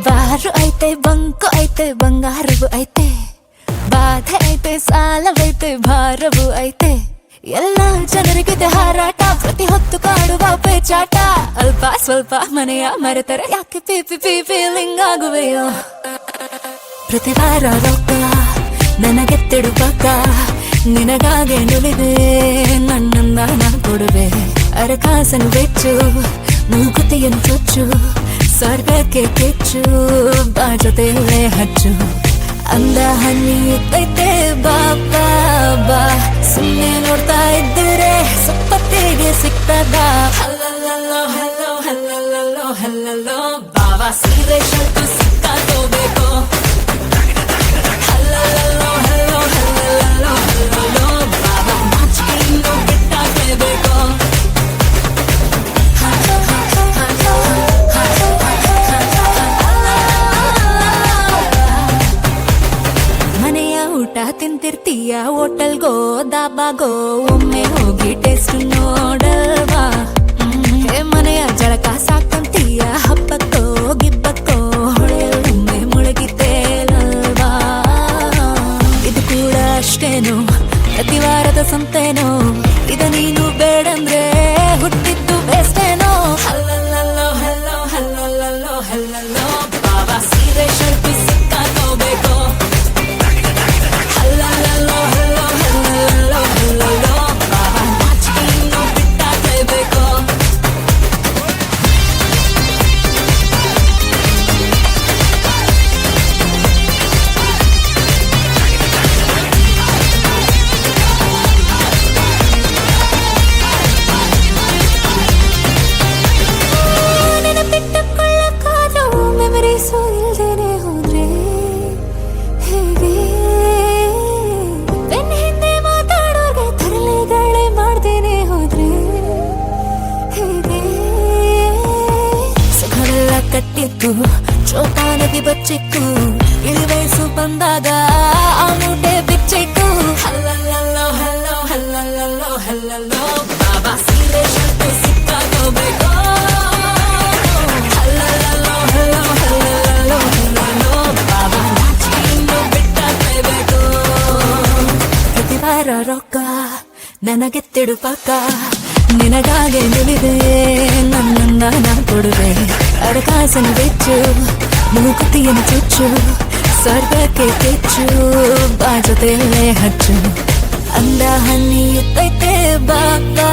ಬಾರು ಐತೆ ಬಂಕು ಐತೆ ಬಂಗಾರವು ಐತೆ ಬಾಧೆ ಐತೆ ಸಾಲವೈತೆ ಭಾರವು ಐತೆ ಎಲ್ಲ ಜನರಿಗಿದೆ ಹಾರಾಟ ಪ್ರತಿ ಹೊತ್ತು ಕಾಡುವ ಪೇಚಾಟ ಅಲ್ಪ ಸ್ವಲ್ಪ ಮನೆಯ ಮರೆತರೆ ಯಾಕೆ ಪಿ ಫೀಲಿಂಗ್ ಆಗುವೆಯೋ ಪ್ರತಿ ವಾರ ರೊಕ್ಕ ನನಗೆತ್ತಿಡು ಪಕ್ಕ ನಿನಗಾಗೆ ನುಡಿದೆ ನನ್ನನ್ನ ನಾ ಕೊಡುವೆ ಅರಕಾಸನು ಬೆಚ್ಚು ಮೂಗುತಿಯನ್ನು ಚುಚ್ಚು ಸ್ವರ್ಗಕ್ಕೆ ಕೆಚ್ಚು ಬಾ ಜೊತೆಯಲ್ಲೇ ಹಚ್ಚು ಅಂದ ಹಣ್ಣಿ ಇದ್ದೈತೆ ಬಾ ಬಾ ಬಾ ಸುಮ್ಮನೆ ನೋಡ್ತಾ ಇದ್ದರೆ ಸಪ್ಪತ್ತಿಗೆ ಸಿಗ್ತದ ಹಲ್ಲಲ್ಲೋ ಹಲ್ಲೋ ಹಲ್ಲಲ್ಲೋ ಹಲ್ಲಲ್ಲೋ ಬಾವಾ ಸೀರೆ ಶರ್ಟು ಸಿಕ್ಕಾಕೋಬೇಕು ಹಲ್ಲಲ್ಲೋ ಹಲ್ಲೋ ಹಲ್ಲಲ್ಲೋ ಹಲ್ಲಲ್ಲೋ ಬಾವಾ ನಾಚಿಕೆಯನ್ನು ಬಿಟ್ಟಾಕಲೇಬೇಕು ಊಟ ತಿಂತಿರ್ತೀಯ ಹೋಟೆಲ್ಗೋ ದಾಬಾಗೋ ಒಮ್ಮೆ ಹೋಗಿ ಟೇಸ್ಟ್ ನೋಡಲ್ವಾ ಮನೆಯ ಜಳಕ ಸಾಕಂತೀಯ ಹಬ್ಬಕ್ಕೋ ಗಿಬ್ಬಕ್ಕೋ ಹೊಳೆಯೊಮ್ಮೆ ಮುಳುಗಿತೇನಲ್ವಾ ಇದು ಕೂಡ ಅಷ್ಟೇನು ಪ್ರತಿ ವಾರದ ಸಂತೇನೋ ಇದ ನೀನು ಬೇಡಂದ್ರೆ ಹುಟ್ಟಿದ್ದು ಬೇಸ್ತೇನೋ ಹಲ್ಲಲ್ಲೋ ಹಲ್ಲೋ ಹಲ್ಲಲ್ಲೋ ಹಲ್ಲಲ್ಲೋ ಬಾಬಾ ಸೀರೆ ಶರ್ಟು ಸಿಕ್ಕಾಕೋಬೇಕು ಕಟ್ಟಿತ್ತು ಚೋಪಾನದಿ ಬಚ್ಚಿತ್ತು ಇಳಿವಯಸ್ಸು ಬಂದಾಗ ಆ ಮೂಟೆ ಬಿಚ್ಚಿತ್ತು ಹಲ್ಲಲ್ಲೋ ಹಲ್ಲೋ ಹಲ್ಲಲ್ಲೋ ಹಲ್ಲಲ್ಲೋ ಬಾಬಾ ಸೀರೆ ಶರ್ಟು ಸಿಕ್ಕಾಕೋಬೇಕು ಹಲ್ಲಲ್ಲೋ ಹಲ್ಲೋ ಹಲ್ಲಲ್ಲೋ ಹಲ್ಲಲ್ಲೋ ಬಾಬಾ ನಾಚಿಕೆಯನ್ನು ಬಿಟ್ಟಾಕಲೇಬೇಕು ಪ್ರತಿ ವಾರ ರೊಕ್ಕ ನನಗೆತ್ತಿಡು ಪಕ್ಕ ನಿನಗಾಗೆ ನುಡಿದೆ ನನ್ನನ್ನ ನಾ ಕೊಡುವೆ ಅರಕಾಸನು ಬೆಚ್ಚು ಮೂಗುತಿಯನ್ನು ಚುಚ್ಚು ಸ್ವರ್ಗಕ್ಕೆ ಕೆಚ್ಚು ಬಾ ಜೊತೆಯಲ್ಲೇ ಹಚ್ಚು ಅಂದ ಹಣ್ಣಿ ಇದ್ದೈತೆ ಬಾ ಬಾ